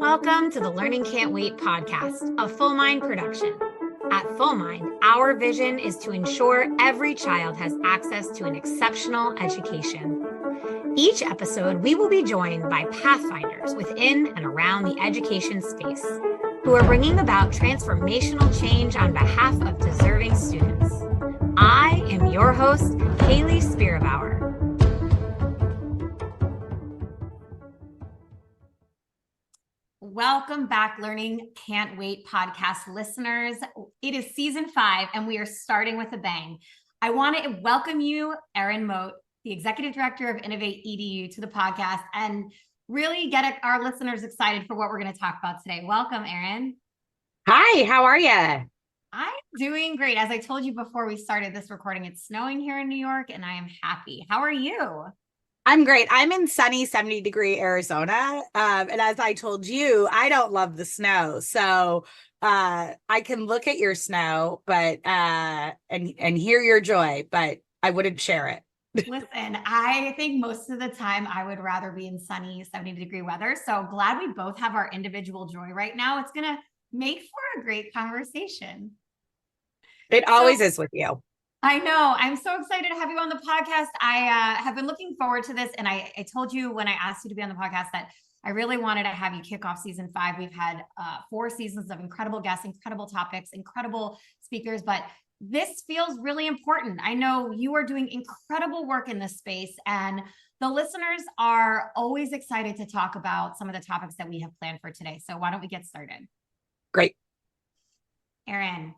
Welcome to the Learning Can't Wait podcast, a Full Mind production. At Full Mind, our vision is to ensure every child has access to an exceptional education. Each episode, we will be joined by pathfinders within and around the education space who are bringing about transformational change on behalf of deserving students. I am your host, Hayley Spira-Bauer. Welcome back, Learning Can't Wait podcast listeners. It is season 5, and we are starting with a bang. I want to welcome you, Erin Mote, the Executive Director of Innovate EDU, to the podcast and really get our listeners excited for what we're going to talk about today. Welcome, Erin. Hi, how are you? I'm doing great. As I told you before we started this recording, it's snowing here in New York, and I am happy. How are you? I'm great. I'm in sunny 70-degree Arizona. And as I told you, I don't love the snow. So I can look at your snow, but and hear your joy, but I wouldn't share it. Listen, I think most of the time I would rather be in sunny 70-degree weather. So glad we both have our individual joy right now. It's going to make for a great conversation. It always is with you. I know. I'm so excited to have you on the podcast. I have been looking forward to this. And I told you when I asked you to be on the podcast that I really wanted to have you kick off season 5. We've had 4 seasons of incredible guests, incredible topics, incredible speakers, but this feels really important. I know you are doing incredible work in this space, and the listeners are always excited to talk about some of the topics that we have planned for today. So why don't we get started? Great. Erin,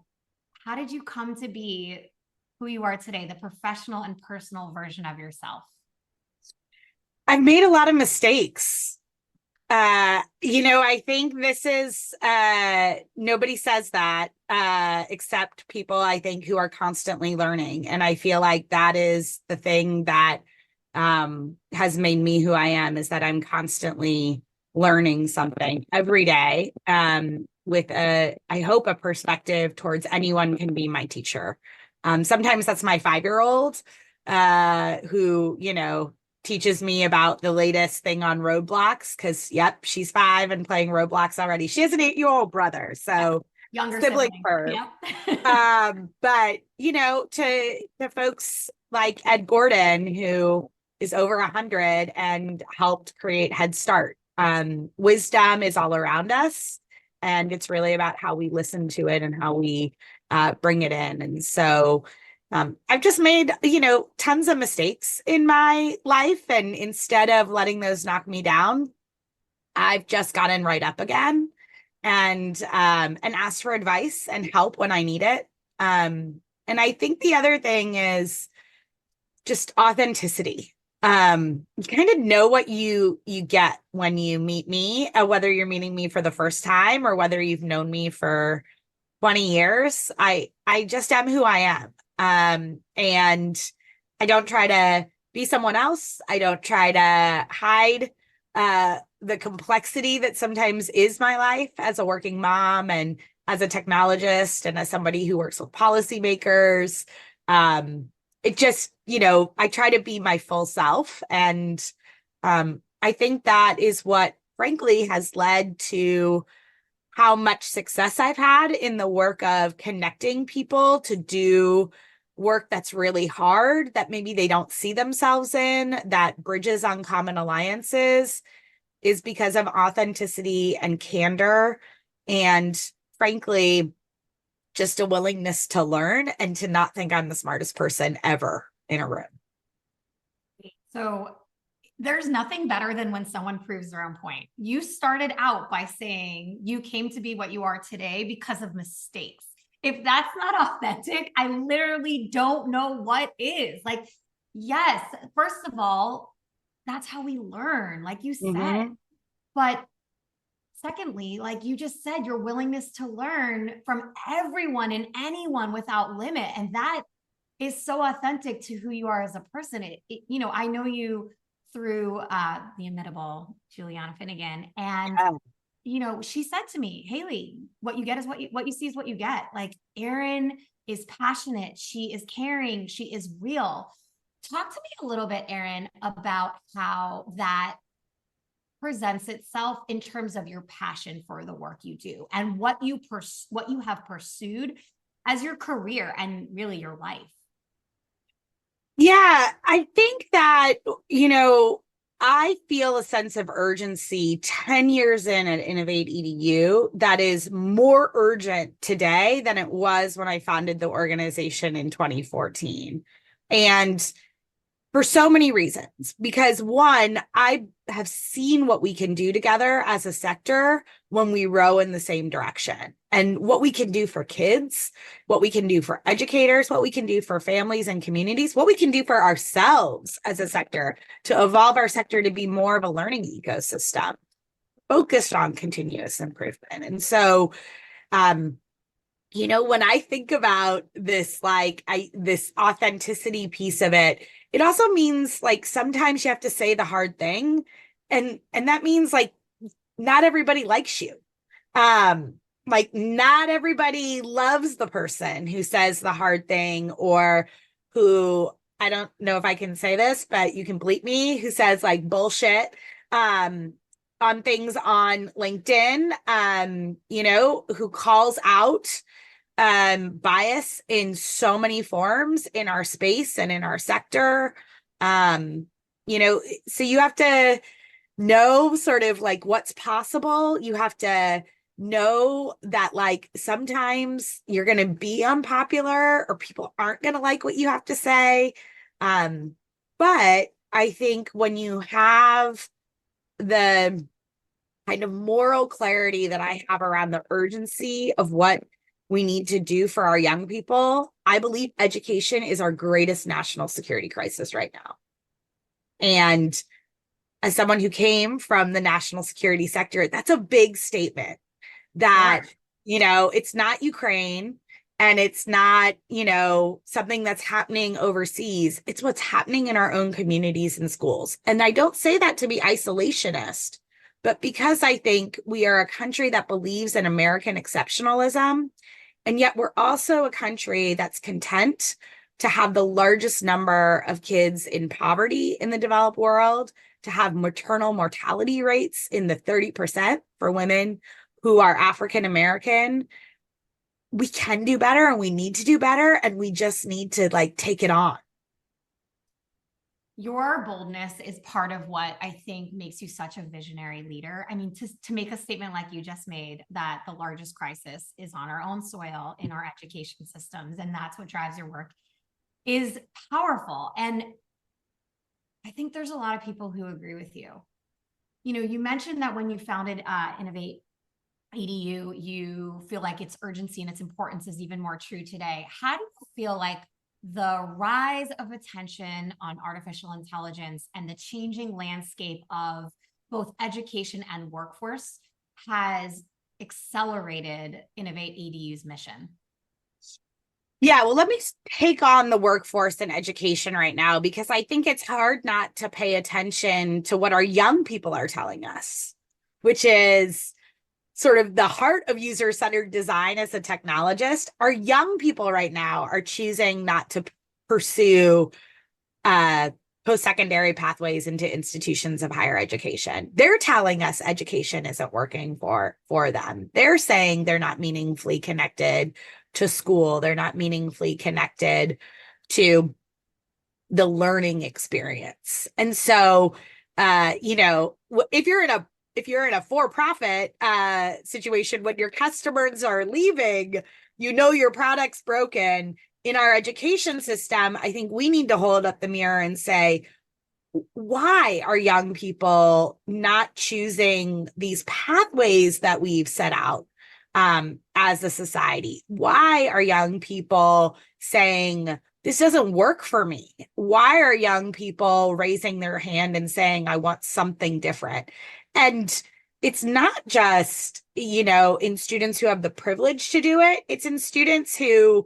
how did you come to be who you are today, the professional and personal version of yourself? I've made a lot of mistakes. I think this is, nobody says that, except people, I think, who are constantly learning. And I feel like that is the thing that has made me who I am, is that I'm constantly learning something every day, with I hope, a perspective towards anyone can be my teacher. Sometimes that's my 5-year-old who, teaches me about the latest thing on Roblox, because, yep, she's 5 and playing Roblox already. She has an 8-year-old brother, so younger sibling first. Yep. But, to folks like Ed Gordon, who is over 100 and helped create Head Start. Wisdom is all around us, and it's really about how we listen to it and how we bring it in. And so I've just made, tons of mistakes in my life. And instead of letting those knock me down, I've just gotten right up again and asked for advice and help when I need it. And I think the other thing is just authenticity. You kind of know what you get when you meet me, whether you're meeting me for the first time or whether you've known me for 20 years. I just am who I am. And I don't try to be someone else. I don't try to hide the complexity that sometimes is my life as a working mom and as a technologist and as somebody who works with policymakers. It just, I try to be my full self. And I think that is what, frankly, has led to how much success I've had in the work of connecting people to do work that's really hard, that maybe they don't see themselves in, that bridges uncommon alliances, is because of authenticity and candor, and frankly, just a willingness to learn and to not think I'm the smartest person ever in a room. So there's nothing better than when someone proves their own point. You started out by saying you came to be what you are today because of mistakes. If that's not authentic, I literally don't know what is. Like, yes, first of all, that's how we learn, like you said. Mm-hmm. But secondly, like you just said, your willingness to learn from everyone and anyone without limit. And that is so authentic to who you are as a person. I know you through the inimitable Juliana Finnegan. And, she said to me, Hayley, what you get is what you see is what you get. Like, Erin is passionate. She is caring. She is real. Talk to me a little bit, Erin, about how that presents itself in terms of your passion for the work you do and what you have pursued as your career and really your life? Yeah, I think that, I feel a sense of urgency 10 years in at Innovate EDU that is more urgent today than it was when I founded the organization in 2014. And for so many reasons, because one, I have seen what we can do together as a sector when we row in the same direction, and what we can do for kids, what we can do for educators, what we can do for families and communities, what we can do for ourselves as a sector to evolve our sector to be more of a learning ecosystem focused on continuous improvement. And so, when I think about this, this authenticity piece of it, it also means like sometimes you have to say the hard thing. And that means like not everybody likes you. Like not everybody loves the person who says the hard thing, or who, I don't know if I can say this, but you can bleep me, who says like bullshit on things on LinkedIn, who calls out bias in so many forms in our space and in our sector. So you have to know sort of like what's possible. You have to know that like sometimes you're going to be unpopular or people aren't going to like what you have to say. But I think when you have the kind of moral clarity that I have around the urgency of what we need to do for our young people, I believe education is our greatest national security crisis right now. And as someone who came from the national security sector, that's a big statement that, it's not Ukraine and it's not, something that's happening overseas. It's what's happening in our own communities and schools. And I don't say that to be isolationist, but because I think we are a country that believes in American exceptionalism. And yet we're also a country that's content to have the largest number of kids in poverty in the developed world, to have maternal mortality rates in the 30% for women who are African American. We can do better and we need to do better. And we just need to like take it on. Your boldness is part of what I think makes you such a visionary leader. I mean, to make a statement like you just made, that the largest crisis is on our own soil in our education systems, and that's what drives your work, is powerful. And I think there's a lot of people who agree with you. You mentioned that when you founded Innovate EDU, you feel like its urgency and its importance is even more true today. How do you feel like the rise of attention on artificial intelligence and the changing landscape of both education and workforce has accelerated Innovate EDU's mission? Yeah, well, let me take on the workforce and education right now, because I think it's hard not to pay attention to what our young people are telling us, which is sort of the heart of user-centered design as a technologist. Our young people right now are choosing not to pursue post-secondary pathways into institutions of higher education. They're telling us education isn't working for them. They're saying they're not meaningfully connected to school. They're not meaningfully connected to the learning experience. And so, if you're in a for-profit situation, when your customers are leaving, your product's broken. In our education system, I think we need to hold up the mirror and say, why are young people not choosing these pathways that we've set out as a society? Why are young people saying, this doesn't work for me? Why are young people raising their hand and saying, I want something different? And it's not just, in students who have the privilege to do it. It's in students who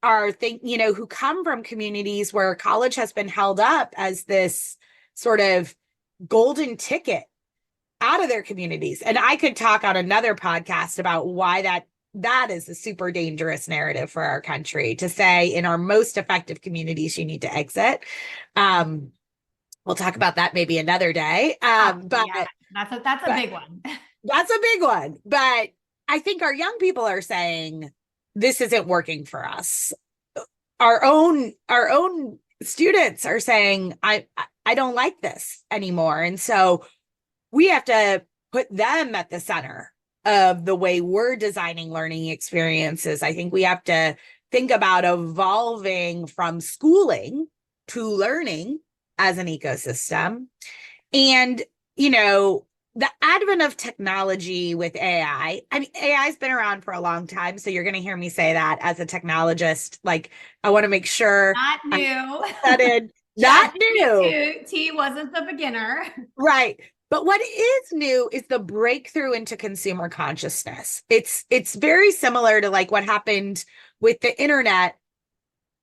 who come from communities where college has been held up as this sort of golden ticket out of their communities. And I could talk on another podcast about why that is a super dangerous narrative for our country, to say in our most effective communities, you need to exit. We'll talk about that maybe another day. But That's a big one. That's a big one. But I think our young people are saying this isn't working for us. Our own students are saying, I don't like this anymore. And so we have to put them at the center of the way we're designing learning experiences. I think we have to think about evolving from schooling to learning as an ecosystem. And, you know, the advent of technology with AI, I mean, AI has been around for a long time. So you're going to hear me say that as a technologist. Like, I want to make sure Not new. Not new. T wasn't the beginner. Right. But what is new is the breakthrough into consumer consciousness. It's very similar to like what happened with the internet,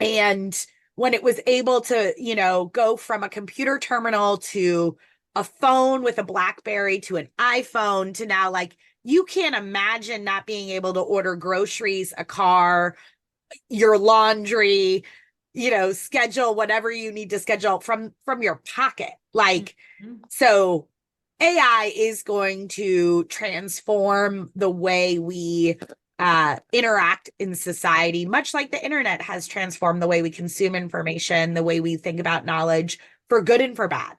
and when it was able to, you know, go from a computer terminal to a phone with a BlackBerry to an iPhone to now, like, you can't imagine not being able to order groceries, a car, your laundry, you know, schedule whatever you need to schedule from your pocket. Like, so AI is going to transform the way we interact in society, much like the internet has transformed the way we consume information, the way we think about knowledge, for good and for bad.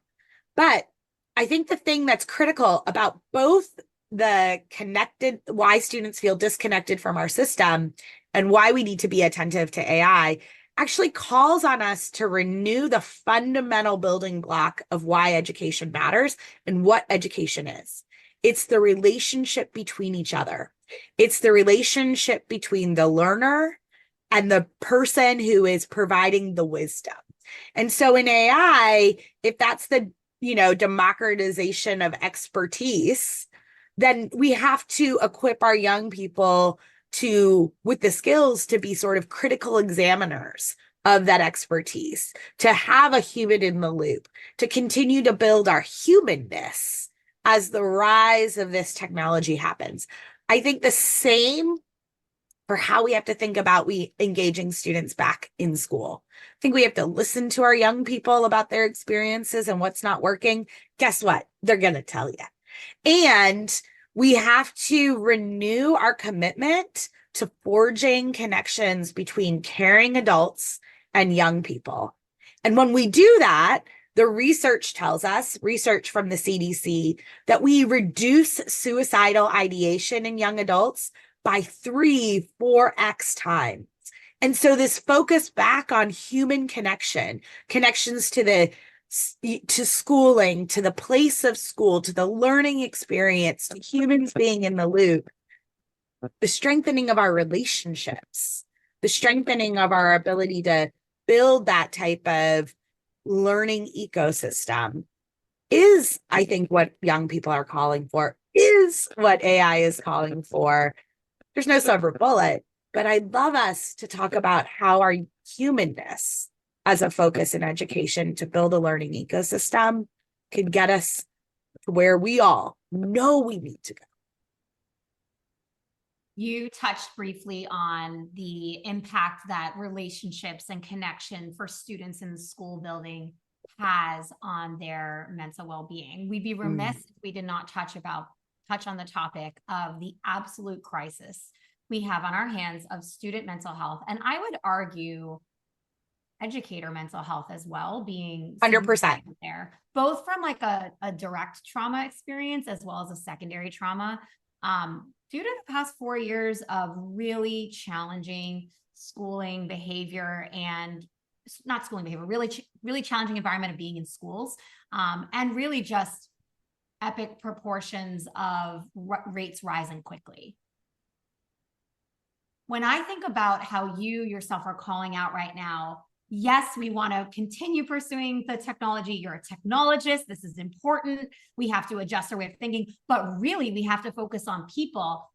But I think the thing that's critical about both the connected, why students feel disconnected from our system and why we need to be attentive to AI, actually calls on us to renew the fundamental building block of why education matters and what education is. It's the relationship between each other. It's the relationship between the learner and the person who is providing the wisdom. And so in AI, if that's the, you know, democratization of expertise, then we have to equip our young people with the skills to be sort of critical examiners of that expertise, to have a human in the loop, to continue to build our humanness as the rise of this technology happens. I think the same for how we have to think about engaging students back in school. I think we have to listen to our young people about their experiences and what's not working. Guess what? They're going to tell you. And we have to renew our commitment to forging connections between caring adults and young people. And when we do that, the research tells us, research from the CDC, that we reduce suicidal ideation in young adults by 3-4x times. And so this focus back on human connection, connections to schooling, to the place of school, to the learning experience, to humans being in the loop, the strengthening of our relationships, the strengthening of our ability to build that type of learning ecosystem is, I think, what young people are calling for, is what AI is calling for. There's no silver bullet, but I'd love us to talk about how our humanness as a focus in education to build a learning ecosystem could get us to where we all know we need to go. You touched briefly on the impact that relationships and connection for students in the school building has on their mental well-being. We'd be remiss if we did not touch on the topic of the absolute crisis we have on our hands of student mental health. And I would argue educator mental health as well, being 100% there, both from like a direct trauma experience as well as a secondary trauma. Due to the past 4 years of really challenging schooling behavior and not schooling behavior, really challenging environment of being in schools, and really just epic proportions of rates rising quickly. When I think about how you yourself are calling out right now, yes, we want to continue pursuing the technology. You're a technologist. This is important. We have to adjust our way of thinking, but really we have to focus on people.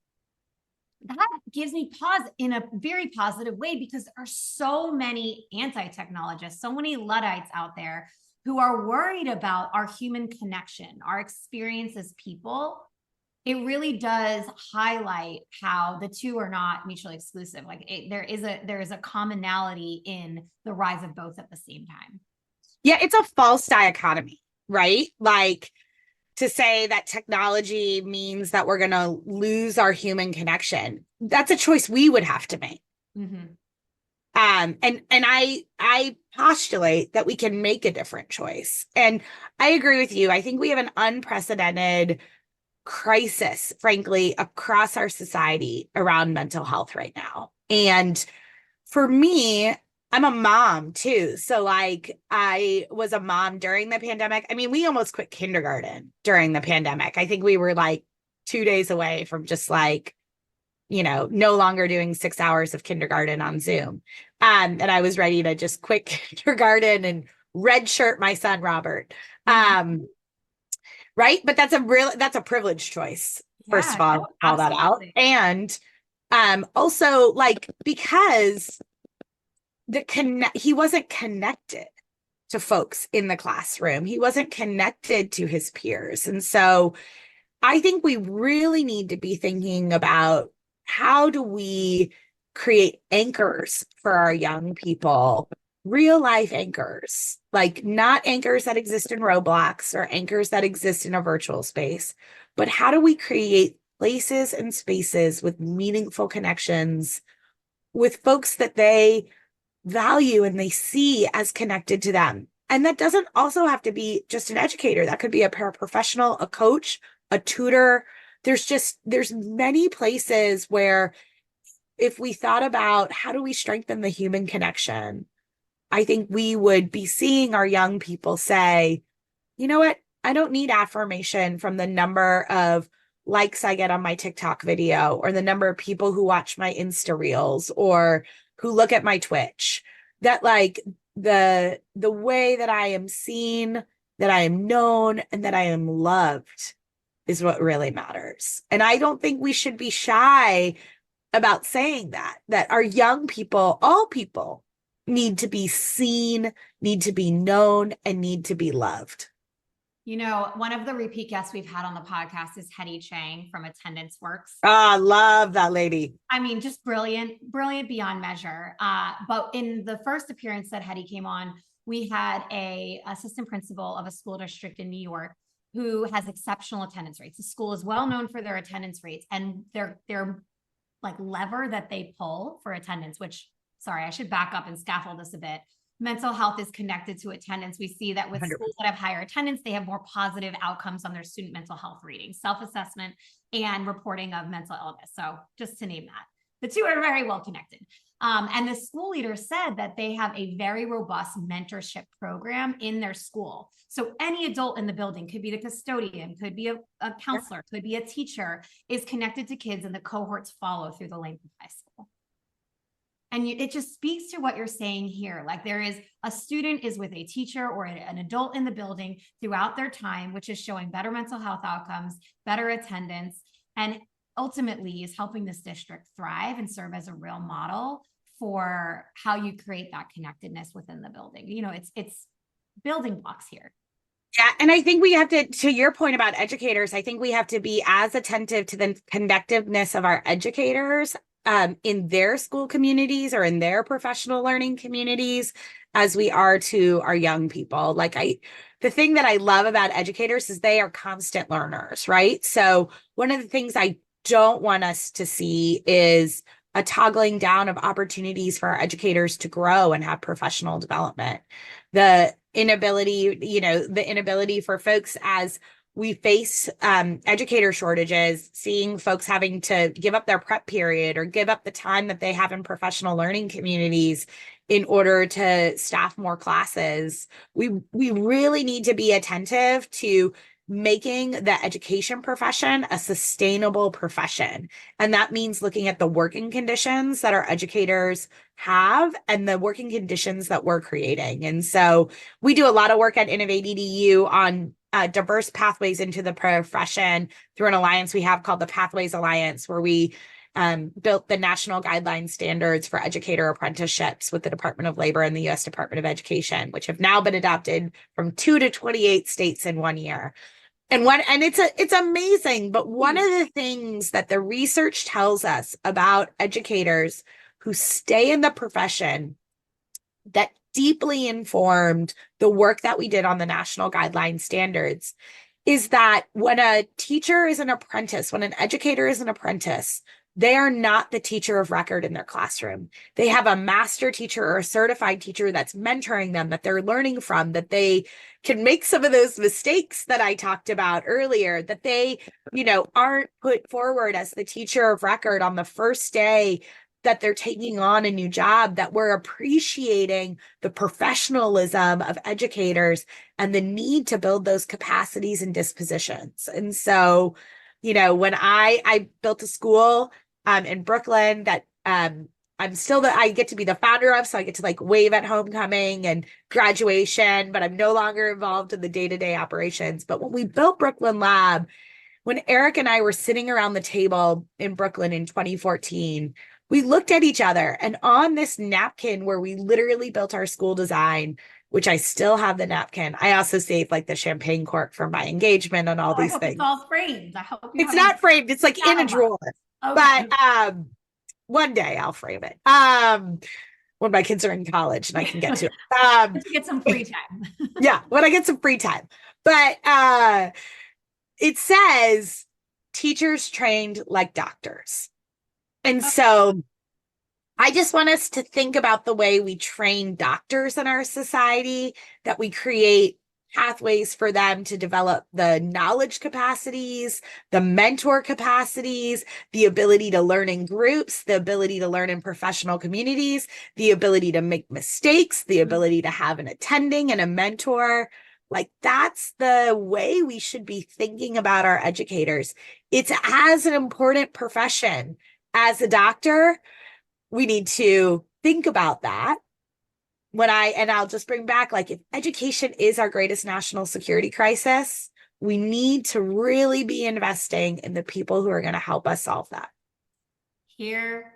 That gives me pause in a very positive way, because there are so many anti-technologists, so many Luddites out there who are worried about our human connection, our experience as people. It really does highlight how the two are not mutually exclusive. Like there is a commonality in the rise of both at the same time. Yeah, it's a false dichotomy, right? Like, to say that technology means that we're going to lose our human connection. That's a choice we would have to make. Mm-hmm. And I postulate that we can make a different choice. And I agree with you. I think we have an unprecedented crisis, frankly, across our society around mental health right now. And for me, I'm a mom too. So like I was a mom during the pandemic. I mean, we almost quit kindergarten during the pandemic. I think we were like 2 days away from just like, no longer doing 6 hours of kindergarten on Zoom. And I was ready to just quit kindergarten and redshirt my son, Robert. Mm-hmm. Right. But that's a privileged choice. First of Yeah, all, no, call that out. absolutely. And also like, because he wasn't connected to folks in the classroom. He wasn't connected to his peers. And so I think we really need to be thinking about how do we create anchors for our young people, real life anchors, like not anchors that exist in Roblox or anchors that exist in a virtual space, but how do we create places and spaces with meaningful connections with folks that they value and they see as connected to them. And that doesn't also have to be just an educator. That could be a paraprofessional, a coach, a tutor. There's many places where if we thought about how do we strengthen the human connection, I think we would be seeing our young people say, you know what? I don't need affirmation from the number of likes I get on my TikTok video or the number of people who watch my Insta reels or who look at my Twitch. That like the way that I am seen, that I am known, and that I am loved is what really matters. And I don't think we should be shy about saying that our young people, all people, need to be seen, need to be known, and need to be loved. One of the repeat guests we've had on the podcast is Hetty Chang from Attendance Works. I love that lady. I mean, just brilliant, brilliant beyond measure. But in the first appearance that Hetty came on, we had a assistant principal of a school district in New York who has exceptional attendance rates. The school is well known for their attendance rates and their like lever that they pull for attendance, which, sorry, I should back up and scaffold this a bit. Mental health is connected to attendance. We see that with 100%. Schools that have higher attendance, they have more positive outcomes on their student mental health readings, self-assessment, and reporting of mental illness. So just to name that, the two are very well connected. And the school leader said that they have a very robust mentorship program in their school. So any adult in the building, could be the custodian, could be a counselor, could be a teacher, is connected to kids, and the cohorts follow through the length of high school. And it just speaks to what you're saying here. Like there is a student is with a teacher or an adult in the building throughout their time, which is showing better mental health outcomes, better attendance, and ultimately is helping this district thrive and serve as a real model for how you create that connectedness within the building. It's building blocks here. Yeah. And I think we have to your point about educators, I think we have to be as attentive to the connectiveness of our educators in their school communities or in their professional learning communities as we are to our young people. The thing that I love about educators is they are constant learners, right? So one of the things I don't want us to see is a toggling down of opportunities for our educators to grow and have professional development. The inability for folks as we face educator shortages, seeing folks having to give up their prep period or give up the time that they have in professional learning communities in order to staff more classes. We really need to be attentive to making the education profession a sustainable profession. And that means looking at the working conditions that our educators have and the working conditions that we're creating. And so we do a lot of work at Innovate EDU on diverse pathways into the profession through an alliance we have called the Pathways Alliance, where we built the national guideline standards for educator apprenticeships with the Department of Labor and the U.S. Department of Education, which have now been adopted from 2 to 28 states in 1 year. And it's amazing. But one of the things that the research tells us about educators who stay in the profession that deeply informed the work that we did on the national guideline standards is that when a teacher is an apprentice, when an educator is an apprentice, they are not the teacher of record in their classroom. They have a master teacher or a certified teacher that's mentoring them, that they're learning from, that they can make some of those mistakes that I talked about earlier, that they, aren't put forward as the teacher of record on the first day that they're taking on a new job, that we're appreciating the professionalism of educators and the need to build those capacities and dispositions. And so, when I built a school in Brooklyn that I get to be the founder of, so I get to wave at homecoming and graduation, but I'm no longer involved in the day-to-day operations. But when we built Brooklyn Lab, when Eric and I were sitting around the table in Brooklyn in 2014, we looked at each other, and on this napkin where we literally built our school design, which I still have the napkin. I also saved the champagne cork for my engagement and all these things. It's all framed. I hope it's not framed. It's in a drawer. Okay. But one day I'll frame it. When my kids are in college and I can get to it. To get some free time. Yeah, when I get some free time. But it says teachers trained like doctors. And so I just want us to think about the way we train doctors in our society, that we create pathways for them to develop the knowledge capacities, the mentor capacities, the ability to learn in groups, the ability to learn in professional communities, the ability to make mistakes, the ability to have an attending and a mentor. That's the way we should be thinking about our educators. It's as an important profession as a doctor. We need to think about that. I'll just bring back, if education is our greatest national security crisis, we need to really be investing in the people who are going to help us solve that. Here.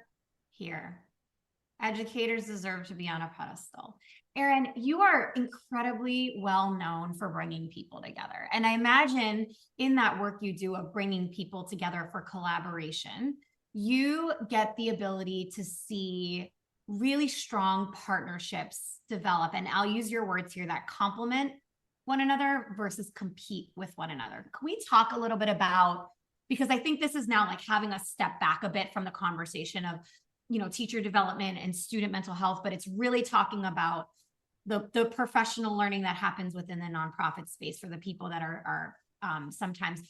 Educators deserve to be on a pedestal. Erin, you are incredibly well known for bringing people together. And I imagine in that work you do of bringing people together for collaboration, you get the ability to see really strong partnerships develop. And I'll use your words here, that complement one another versus compete with one another. Can we talk a little bit about, because I think this is now having us step back a bit from the conversation of, teacher development and student mental health, but it's really talking about the professional learning that happens within the nonprofit space for the people that are sometimes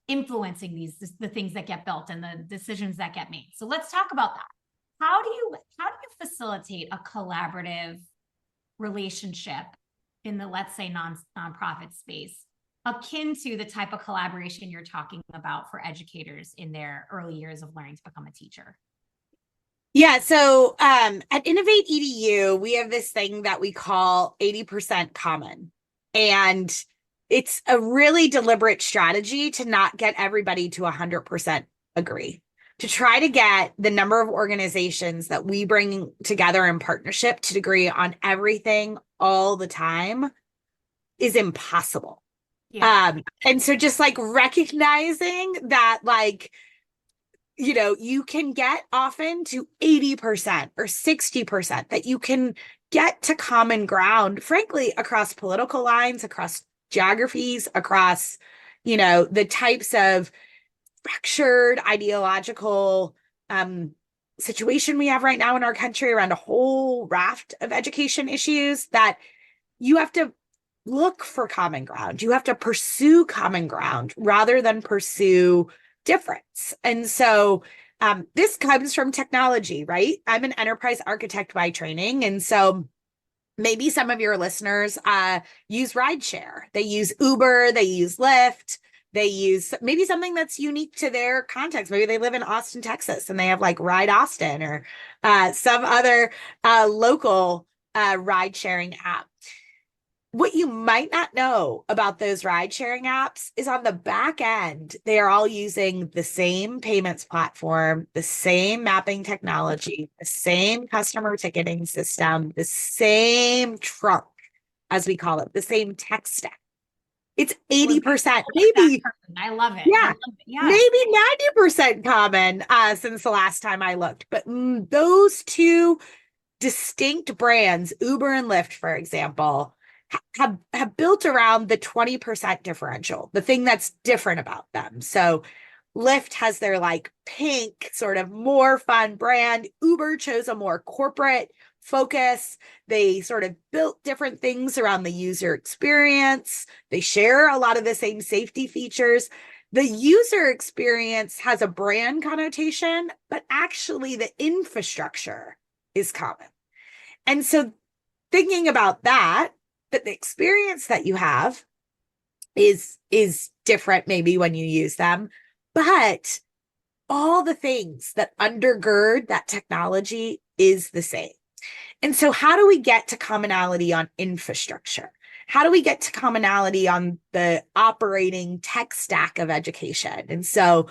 influencing the things that get built and the decisions that get made. So let's talk about that. How do you facilitate a collaborative relationship in the, let's say, nonprofit space, akin to the type of collaboration you're talking about for educators in their early years of learning to become a teacher? Yeah, so at Innovate EDU, we have this thing that we call 80% common. And it's a really deliberate strategy to not get everybody to 100% agree. To try to get the number of organizations that we bring together in partnership to agree on everything all the time is impossible. Yeah. And so just recognizing that you can get often to 80% or 60%, that you can get to common ground, frankly, across political lines, across geographies, across, the types of fractured ideological situation we have right now in our country around a whole raft of education issues, that you have to look for common ground. You have to pursue common ground rather than pursue difference. And so this comes from technology, right? I'm an enterprise architect by training. And so maybe some of your listeners use rideshare. They use Uber, they use Lyft, they use maybe something that's unique to their context. Maybe they live in Austin, Texas, and they have Ride Austin or some other local ride sharing app. What you might not know about those ride sharing apps is on the back end, they are all using the same payments platform, the same mapping technology, the same customer ticketing system, the same trunk, as we call it, the same tech stack. It's 80%, maybe. I love it. Yeah, I love it. Yeah. Maybe 90% common since the last time I looked. But those two distinct brands, Uber and Lyft, for example, have built around the 20% differential, the thing that's different about them. So Lyft has their like pink, sort of more fun brand. Uber chose a more corporate focus. They sort of built different things around the user experience. They share a lot of the same safety features. The user experience has a brand connotation, but actually the infrastructure is common. And so thinking about that the experience that you have is different maybe when you use them, but all the things that undergird that technology is the same. And so how do we get to commonality on infrastructure? How do we get to commonality on the operating tech stack of education? And so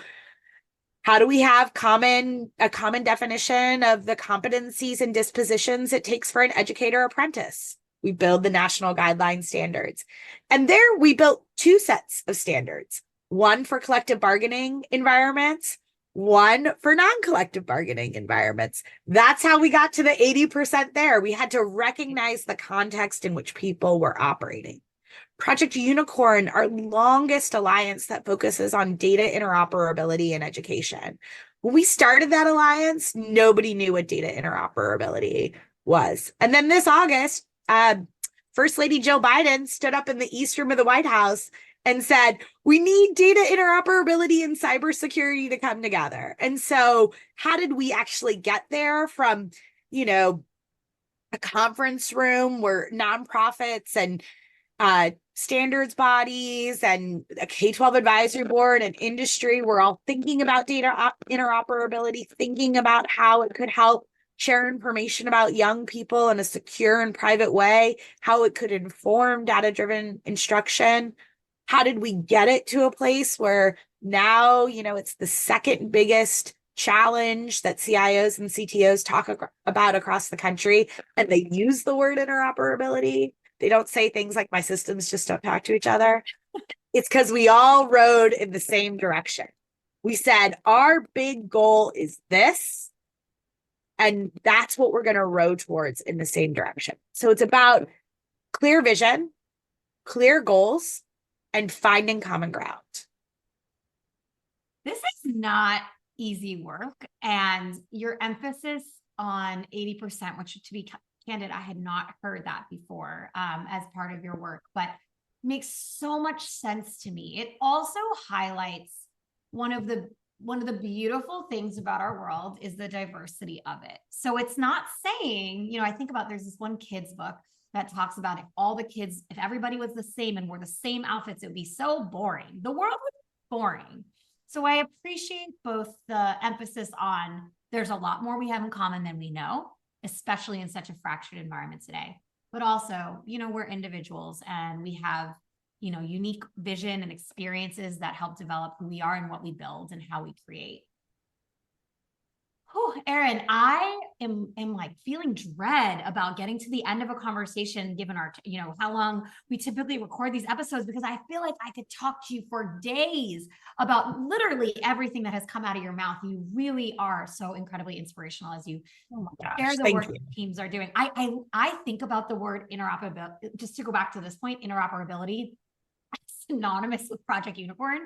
how do we have a common definition of the competencies and dispositions it takes for an educator apprentice? We build the national guideline standards. And there we built two sets of standards, one for collective bargaining environments, one for non-collective bargaining environments. That's how we got to the 80% there. We had to recognize the context in which people were operating. Project Unicorn, our longest alliance that focuses on data interoperability in education. When we started that alliance, nobody knew what data interoperability was. And then this August, First Lady Jill Biden stood up in the East Room of the White House and said, we need data interoperability and cybersecurity to come together. And so how did we actually get there from, a conference room where nonprofits and standards bodies and a K-12 advisory board and industry were all thinking about data interoperability, thinking about how it could help share information about young people in a secure and private way, how it could inform data-driven instruction. How did we get it to a place where now, it's the second biggest challenge that CIOs and CTOs talk about across the country, and they use the word interoperability. They don't say things like my systems just don't talk to each other. It's because we all rode in the same direction. We said, our big goal is this, and that's what we're going to row towards in the same direction. So it's about clear vision, clear goals, and finding common ground. This is not easy work. And your emphasis on 80%, which to be candid, I had not heard that before as part of your work, but makes so much sense to me. It also highlights one of the beautiful things about our world is the diversity of it. So it's not saying, I think about, there's this one kid's book that talks about if everybody was the same and wore the same outfits, it would be so boring. The world would be boring. So I appreciate both the emphasis on there's a lot more we have in common than we know, especially in such a fractured environment today. But also, we're individuals and we have, unique vision and experiences that help develop who we are and what we build and how we create. Oh, Erin, I am like feeling dread about getting to the end of a conversation, given our, how long we typically record these episodes, because I feel like I could talk to you for days about literally everything that has come out of your mouth. You really are so incredibly inspirational as you share the work teams are doing. I think about the word interoperability, just to go back to this point, interoperability, synonymous with Project Unicorn.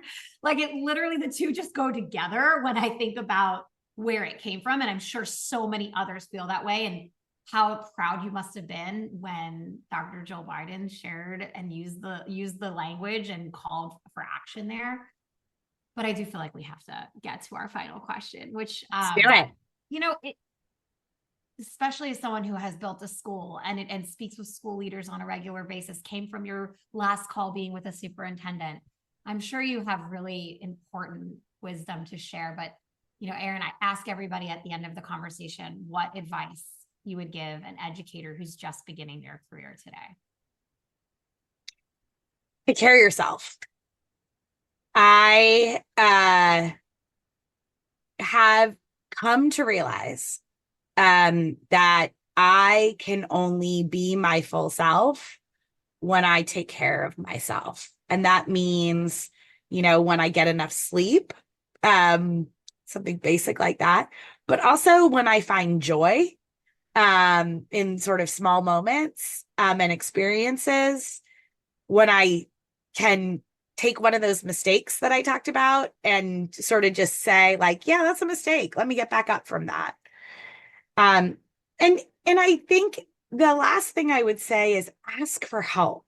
Like it literally, the two just go together when I think about where it came from. And I'm sure so many others feel that way. And how proud you must have been when Dr. Jill Biden shared and used the language and called for action there. But I do feel like we have to get to our final question, which, especially as someone who has built a school and speaks with school leaders on a regular basis, came from your last call being with a superintendent. I'm sure you have really important wisdom to share, but Erin, I ask everybody at the end of the conversation what advice you would give an educator who's just beginning their career today. Take care of yourself. I have come to realize that I can only be my full self when I take care of myself. And that means, when I get enough sleep, something basic like that, but also when I find joy in sort of small moments, and experiences when I can take one of those mistakes that I talked about and sort of just say like, yeah, that's a mistake. Let me get back up from that. And I think the last thing I would say is ask for help.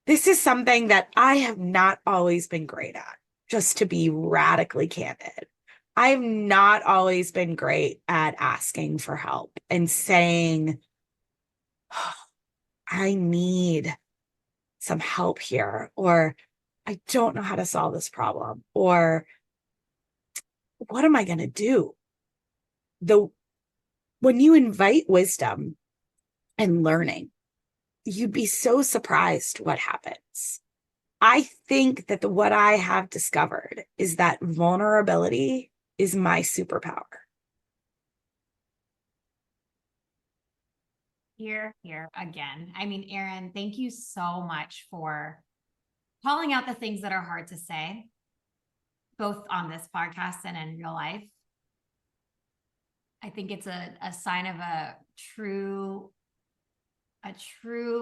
This is something that I have not always been great at, just to be radically candid. I've not always been great at asking for help and saying, oh, I need some help here, or I don't know how to solve this problem, or what am I going to do? When you invite wisdom and learning, you'd be so surprised what happens. I think that what I have discovered is that vulnerability is my superpower. Here again. I mean, Erin, thank you so much for calling out the things that are hard to say, both on this podcast and in real life. I think it's a sign of a true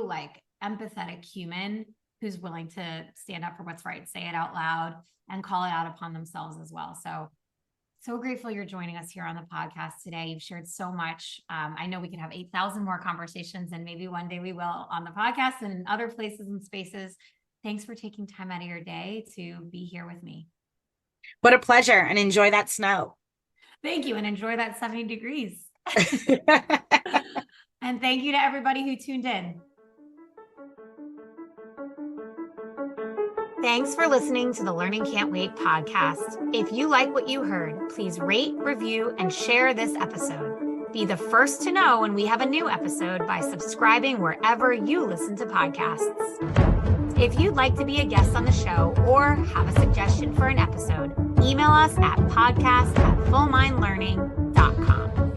like empathetic human who's willing to stand up for what's right, say it out loud, and call it out upon themselves as well. So grateful you're joining us here on the podcast today. You've shared so much. I know we can have 8,000 more conversations, and maybe one day we will on the podcast and in other places and spaces. Thanks for taking time out of your day to be here with me. What a pleasure, and enjoy that snow. Thank you, and enjoy that 70 degrees. And thank you to everybody who tuned in. Thanks for listening to the Learning Can't Wait podcast. If you like what you heard, please rate, review, and share this episode. Be the first to know when we have a new episode by subscribing wherever you listen to podcasts. If you'd like to be a guest on the show or have a suggestion for an episode, email us at podcast@fullmindlearning.com.